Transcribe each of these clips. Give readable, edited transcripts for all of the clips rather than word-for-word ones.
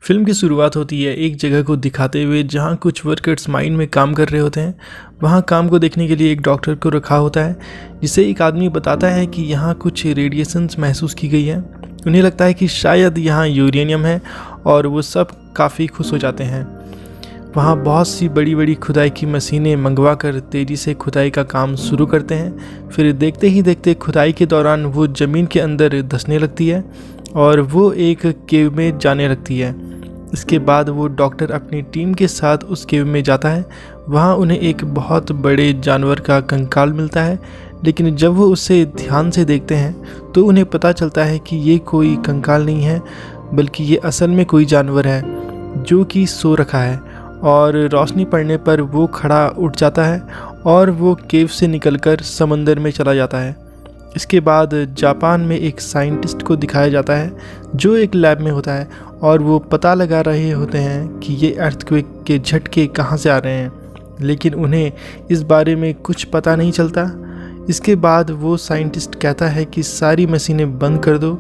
Film की शुरुआत होती है एक जगह को दिखाते हुए जहाँ कुछ वर्कर्स माइन में काम कर रहे होते हैं। वहाँ काम को देखने के लिए एक डॉक्टर को रखा होता है, जिसे एक आदमी बताता है कि यहाँ कुछ रेडिएशंस महसूस की गई है। उन्हें लगता है कि शायद यहाँ यूरेनियम है और वो सब काफ़ी खुश हो जाते हैं। वहाँ बहुत सी बड़ी बड़ी खुदाई की मशीनें मंगवा कर तेज़ी से खुदाई का काम शुरू करते हैं। फिर देखते ही देखते खुदाई के दौरान वो ज़मीन के अंदर धंसने लगती है और वो एक केव में जाने लगती है। इसके बाद वो डॉक्टर अपनी टीम के साथ उस केव में जाता है। वहाँ उन्हें एक बहुत बड़े जानवर का कंकाल मिलता है, लेकिन जब वो उसे ध्यान से देखते हैं तो उन्हें पता चलता है कि ये कोई कंकाल नहीं है, बल्कि ये असल में कोई जानवर है जो कि सो रखा है। और रोशनी पड़ने पर वो खड़ा उठ जाता है और वो केव से निकलकर समंदर में चला जाता है। इसके बाद जापान में एक साइंटिस्ट को दिखाया जाता है जो एक लैब में होता है और वो पता लगा रहे होते हैं कि ये अर्थक्वेक के झटके कहाँ से आ रहे हैं, लेकिन उन्हें इस बारे में कुछ पता नहीं चलता। इसके बाद वो साइंटिस्ट कहता है कि सारी मशीनें बंद कर दो,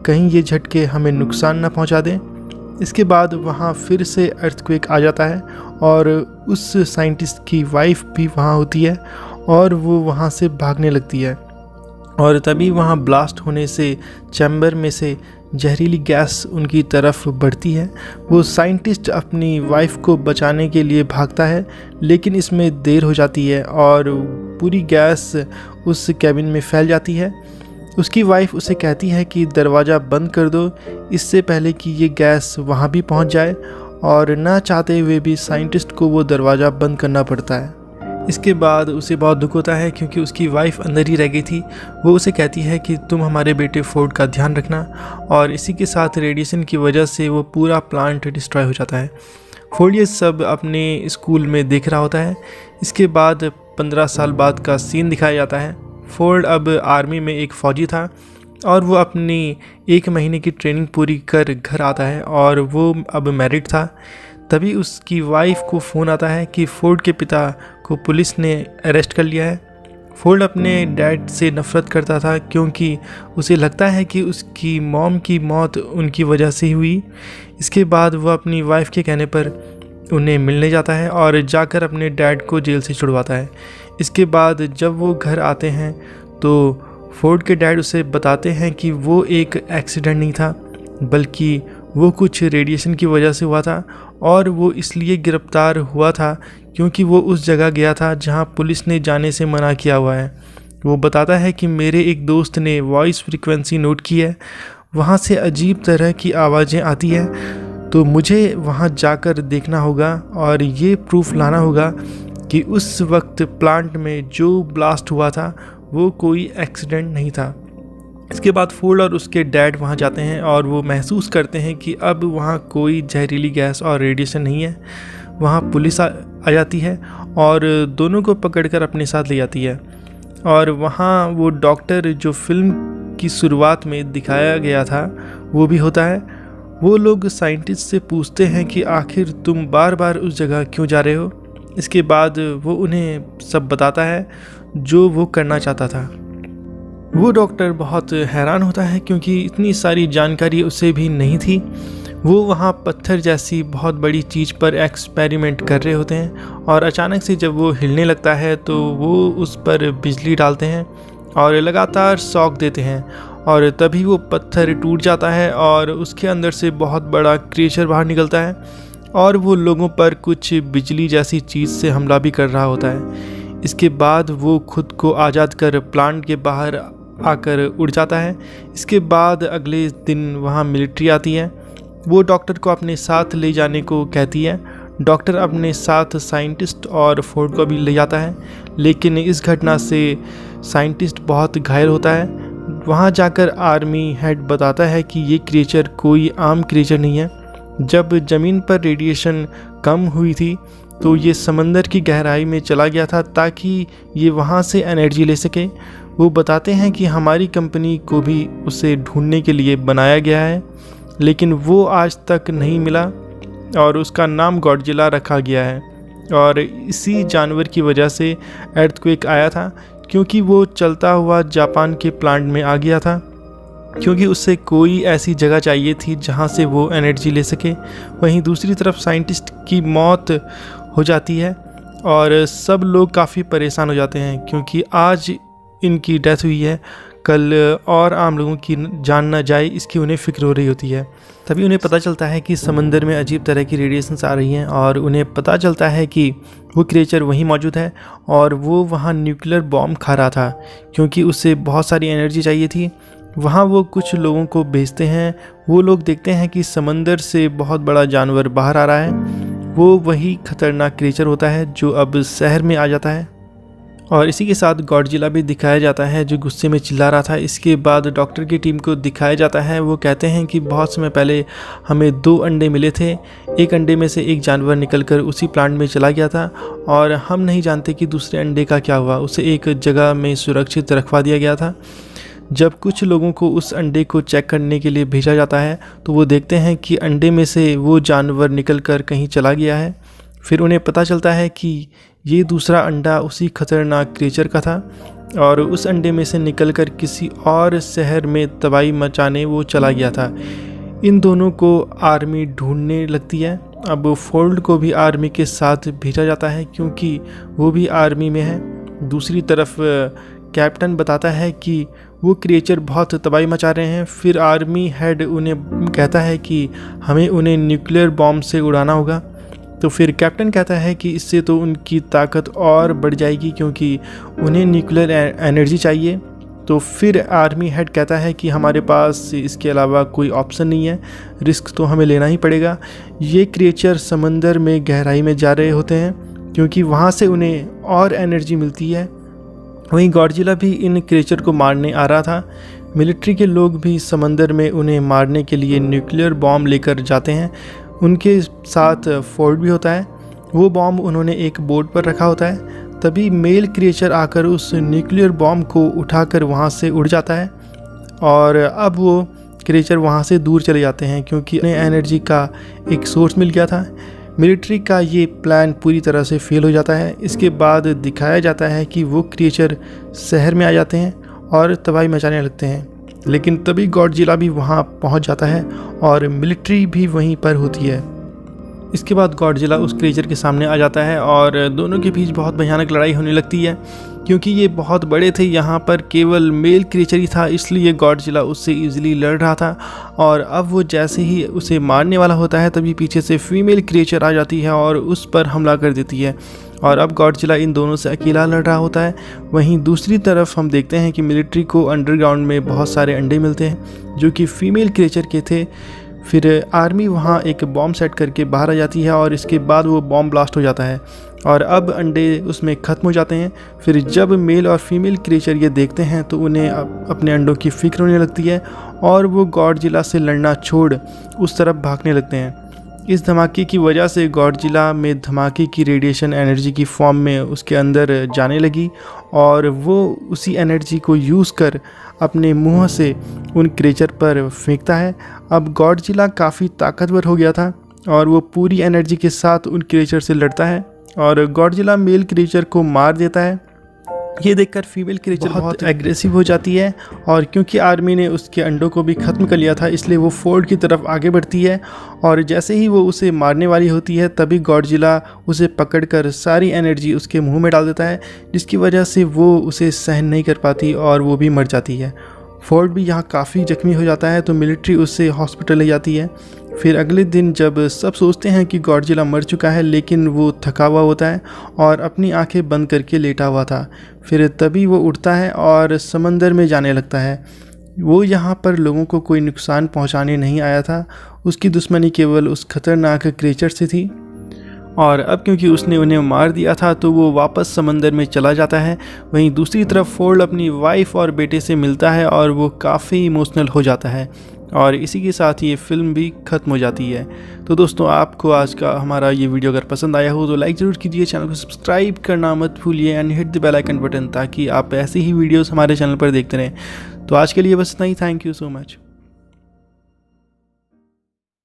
कहीं ये झटके हमें नुकसान ना पहुँचा दें। इसके बाद वहाँ फिर से अर्थक्वेक आ जाता है और उस साइंटिस्ट की वाइफ भी वहाँ होती है और वो वहाँ से भागने लगती है। और तभी वहाँ ब्लास्ट होने से चैम्बर में से जहरीली गैस उनकी तरफ बढ़ती है। वो साइंटिस्ट अपनी वाइफ को बचाने के लिए भागता है, लेकिन इसमें देर हो जाती है और पूरी गैस उस कैबिन में फैल जाती है। उसकी वाइफ उसे कहती है कि दरवाज़ा बंद कर दो, इससे पहले कि ये गैस वहाँ भी पहुँच जाए, और ना चाहते हुए भी साइंटिस्ट को वो दरवाज़ा बंद करना पड़ता है। इसके बाद उसे बहुत दुख होता है क्योंकि उसकी वाइफ अंदर ही रह गई थी। वो उसे कहती है कि तुम हमारे बेटे फोर्ड का ध्यान रखना, और इसी के साथ रेडिएशन की वजह से वो पूरा प्लांट डिस्ट्रॉय हो जाता है। फोर्ड ये सब अपने स्कूल में देख रहा होता है। इसके बाद 15 साल बाद का सीन दिखाया जाता है। फोर्ड अब आर्मी में एक फ़ौजी था और वो अपनी 1 महीने की ट्रेनिंग पूरी कर घर आता है और वो अब मैरिड था। तभी उसकी वाइफ को फ़ोन आता है कि फोर्ड के पिता को पुलिस ने अरेस्ट कर लिया है। फोर्ड अपने डैड से नफ़रत करता था क्योंकि उसे लगता है कि उसकी मॉम की मौत उनकी वजह से हुई। इसके बाद वह अपनी वाइफ के कहने पर उन्हें मिलने जाता है और जाकर अपने डैड को जेल से छुड़वाता है। इसके बाद जब वो घर आते हैं तो फोर्ड के डैड उसे बताते हैं कि वो एक एक्सीडेंट नहीं था, बल्कि वो कुछ रेडिएशन की वजह से हुआ था, और वो इसलिए गिरफ्तार हुआ था क्योंकि वो उस जगह गया था जहां पुलिस ने जाने से मना किया हुआ है। वो बताता है कि मेरे एक दोस्त ने वॉइस फ्रीक्वेंसी नोट की है, वहाँ से अजीब तरह की आवाज़ें आती है, तो मुझे वहाँ जाकर देखना होगा और ये प्रूफ लाना होगा कि उस वक्त प्लांट में जो ब्लास्ट हुआ था वो कोई एक्सीडेंट नहीं था। इसके बाद फोर्ड और उसके डैड वहाँ जाते हैं और वो महसूस करते हैं कि अब वहाँ कोई जहरीली गैस और रेडिएशन नहीं है। वहाँ पुलिस आ जाती है और दोनों को पकड़कर अपने साथ ले जाती है। और वहाँ वो डॉक्टर जो फिल्म की शुरुआत में दिखाया गया था वो भी होता है। वो लोग साइंटिस्ट से पूछते हैं कि आखिर तुम बार बार उस जगह क्यों जा रहे हो। इसके बाद वो उन्हें सब बताता है जो वो करना चाहता था। वो डॉक्टर बहुत हैरान होता है क्योंकि इतनी सारी जानकारी उसे भी नहीं थी। वो वहाँ पत्थर जैसी बहुत बड़ी चीज़ पर एक्सपेरिमेंट कर रहे होते हैं और अचानक से जब वो हिलने लगता है तो वो उस पर बिजली डालते हैं और लगातार शॉक देते हैं, और तभी वो पत्थर टूट जाता है और उसके अंदर से बहुत बड़ा क्रिएचर बाहर निकलता है और वो लोगों पर कुछ बिजली जैसी चीज़ से हमला भी कर रहा होता है। इसके बाद वो खुद को आज़ाद कर प्लांट के बाहर आकर उड़ जाता है। इसके बाद अगले दिन वहाँ मिलिट्री आती है। वो डॉक्टर को अपने साथ ले जाने को कहती है। डॉक्टर अपने साथ साइंटिस्ट और फोर्ड को भी ले जाता है, लेकिन इस घटना से साइंटिस्ट बहुत घायल होता है। वहाँ जाकर आर्मी हेड बताता है कि ये क्रिएचर कोई आम क्रिएचर नहीं है। जब ज़मीन पर रेडिएशन कम हुई थी तो ये समंदर की गहराई में चला गया था ताकि ये वहाँ से एनर्जी ले सके। वो बताते हैं कि हमारी कंपनी को भी उसे ढूंढने के लिए बनाया गया है, लेकिन वो आज तक नहीं मिला और उसका नाम गॉडजिला रखा गया है। और इसी जानवर की वजह से अर्थक्वेक आया था क्योंकि वो चलता हुआ जापान के प्लांट में आ गया था। क्योंकि उससे कोई ऐसी जगह चाहिए थी जहाँ से वो एनर्जी ले सके। वहीं दूसरी तरफ साइंटिस्ट की मौत हो जाती है और सब लोग काफ़ी परेशान हो जाते हैं, क्योंकि आज इनकी डेथ हुई है, कल और आम लोगों की जान ना जाए इसकी उन्हें फ़िक्र हो रही होती है। तभी उन्हें पता चलता है कि समंदर में अजीब तरह की रेडिएशंस आ रही हैं और उन्हें पता चलता है कि वो क्रिएचर वहीं मौजूद है और वो वहाँ न्यूक्लियर बॉम्ब खा रहा था, क्योंकि उसे बहुत सारी एनर्जी चाहिए थी। वहाँ वो कुछ लोगों को भेजते हैं। वो लोग देखते हैं कि समंदर से बहुत बड़ा जानवर बाहर आ रहा है। वो वही खतरनाक क्रिएचर होता है जो अब शहर में आ जाता है और इसी के साथ गॉडजिला भी दिखाया जाता है जो गुस्से में चिल्ला रहा था। इसके बाद डॉक्टर की टीम को दिखाया जाता है। वो कहते हैं कि बहुत समय पहले हमें 2 अंडे मिले थे, एक अंडे में से एक जानवर निकलकर उसी प्लांट में चला गया था और हम नहीं जानते कि दूसरे अंडे का क्या हुआ। उसे एक जगह में सुरक्षित रखवा दिया गया था। जब कुछ लोगों को उस अंडे को चेक करने के लिए भेजा जाता है तो वो देखते हैं कि अंडे में से वो जानवर निकलकर कहीं चला गया है। फिर उन्हें पता चलता है कि ये दूसरा अंडा उसी खतरनाक क्रिएचर का था और उस अंडे में से निकलकर किसी और शहर में तबाही मचाने वो चला गया था। इन दोनों को आर्मी ढूंढने लगती है। अब फोल्ड को भी आर्मी के साथ भेजा जाता है क्योंकि वो भी आर्मी में है। दूसरी तरफ कैप्टन बताता है कि वो क्रिएचर बहुत तबाही मचा रहे हैं। फिर आर्मी हेड उन्हें कहता है कि हमें उन्हें न्यूक्लियर बॉम्ब से उड़ाना होगा। तो फिर कैप्टन कहता है कि इससे तो उनकी ताकत और बढ़ जाएगी क्योंकि उन्हें न्यूक्लियर एनर्जी चाहिए। तो फिर आर्मी हेड कहता है कि हमारे पास इसके अलावा कोई ऑप्शन नहीं है, रिस्क तो हमें लेना ही पड़ेगा। ये क्रिएचर समंदर में गहराई में जा रहे होते हैं क्योंकि वहाँ से उन्हें और एनर्जी मिलती है। वहीं गॉडजिला भी इन क्रिएचर को मारने आ रहा था। मिलिट्री के लोग भी समंदर में उन्हें मारने के लिए न्यूक्लियर बॉम्ब लेकर जाते हैं। उनके साथ फोर्ड भी होता है। वो बॉम्ब उन्होंने एक बोर्ड पर रखा होता है। तभी मेल क्रिएचर आकर उस न्यूक्लियर बॉम्ब को उठाकर वहाँ से उड़ जाता है और अब वो क्रिएचर वहाँ से दूर चले जाते हैं क्योंकि उन्हें एनर्जी का एक सोर्स मिल गया था। मिलिट्री का ये प्लान पूरी तरह से फेल हो जाता है। इसके बाद दिखाया जाता है कि वो क्रिएचर शहर में आ जाते हैं और तबाही मचाने लगते हैं, लेकिन तभी गॉडजिला भी वहाँ पहुँच जाता है और मिलिट्री भी वहीं पर होती है। इसके बाद गॉडजिला उस क्रिएचर के सामने आ जाता है और दोनों के बीच बहुत भयानक लड़ाई होने लगती है क्योंकि ये बहुत बड़े थे। यहाँ पर केवल मेल क्रिएचर ही था, इसलिए गॉडजिला उससे इजीली लड़ रहा था और अब वो जैसे ही उसे मारने वाला होता है तभी पीछे से फीमेल क्रिएचर आ जाती है और उस पर हमला कर देती है और अब गॉडजिला इन दोनों से अकेला लड़ रहा होता है। वहीं दूसरी तरफ हम देखते हैं कि मिलिट्री को अंडरग्राउंड में बहुत सारे अंडे मिलते हैं जो कि फीमेल क्रिएचर के थे। फिर आर्मी वहाँ एक बॉम्ब सेट करके बाहर आ जाती है और इसके बाद वो बॉम्ब ब्लास्ट हो जाता है और अब अंडे उसमें ख़त्म हो जाते हैं। फिर जब मेल और फीमेल क्रिएचर ये देखते हैं तो उन्हें अपने अंडों की फिक्र होने लगती है और वो गॉडजिला से लड़ना छोड़ उस तरफ भागने लगते हैं। इस धमाके की वजह से गॉडजिला में धमाके की रेडिएशन एनर्जी की फॉर्म में उसके अंदर जाने लगी और वो उसी एनर्जी को यूज़ कर अपने मुंह से उन क्रिएचर पर फेंकता है। अब गॉडजिला काफ़ी ताकतवर हो गया था और वो पूरी एनर्जी के साथ उन क्रिएचर से लड़ता है और गॉडजिला मेल क्रिएचर को मार देता है। ये देखकर फीमेल क्रिएचर बहुत एग्रेसिव हो जाती है और क्योंकि आर्मी ने उसके अंडों को भी ख़त्म कर लिया था इसलिए वो फोर्ड की तरफ आगे बढ़ती है और जैसे ही वो उसे मारने वाली होती है तभी गॉडजिला उसे पकड़कर सारी एनर्जी उसके मुंह में डाल देता है, जिसकी वजह से वो उसे सहन नहीं कर पाती और वो भी मर जाती है। फोर्ड भी यहाँ काफ़ी जख्मी हो जाता है तो मिलिट्री उससे हॉस्पिटल ले जाती है। फिर अगले दिन जब सब सोचते हैं कि गॉडजिला मर चुका है लेकिन वो थका हुआ होता है और अपनी आंखें बंद करके लेटा हुआ था, फिर तभी वो उठता है और समंदर में जाने लगता है। वो यहाँ पर लोगों को कोई नुकसान पहुँचाने नहीं आया था, उसकी दुश्मनी केवल उस खतरनाक क्रिएचर से थी और अब क्योंकि उसने उन्हें मार दिया था तो वो वापस समंदर में चला जाता है। वहीं दूसरी तरफ फोर्ड अपनी वाइफ और बेटे से मिलता है और वो काफ़ी इमोशनल हो जाता है और इसी के साथ ये फिल्म भी ख़त्म हो जाती है। तो दोस्तों, आपको आज का हमारा ये वीडियो अगर पसंद आया हो तो लाइक ज़रूर कीजिए, चैनल को सब्सक्राइब करना मत भूलिए and hit the bell icon button ताकि आप ऐसी ही वीडियोस हमारे चैनल पर देखते रहें। तो आज के लिए बस इतना ही। Thank you so much.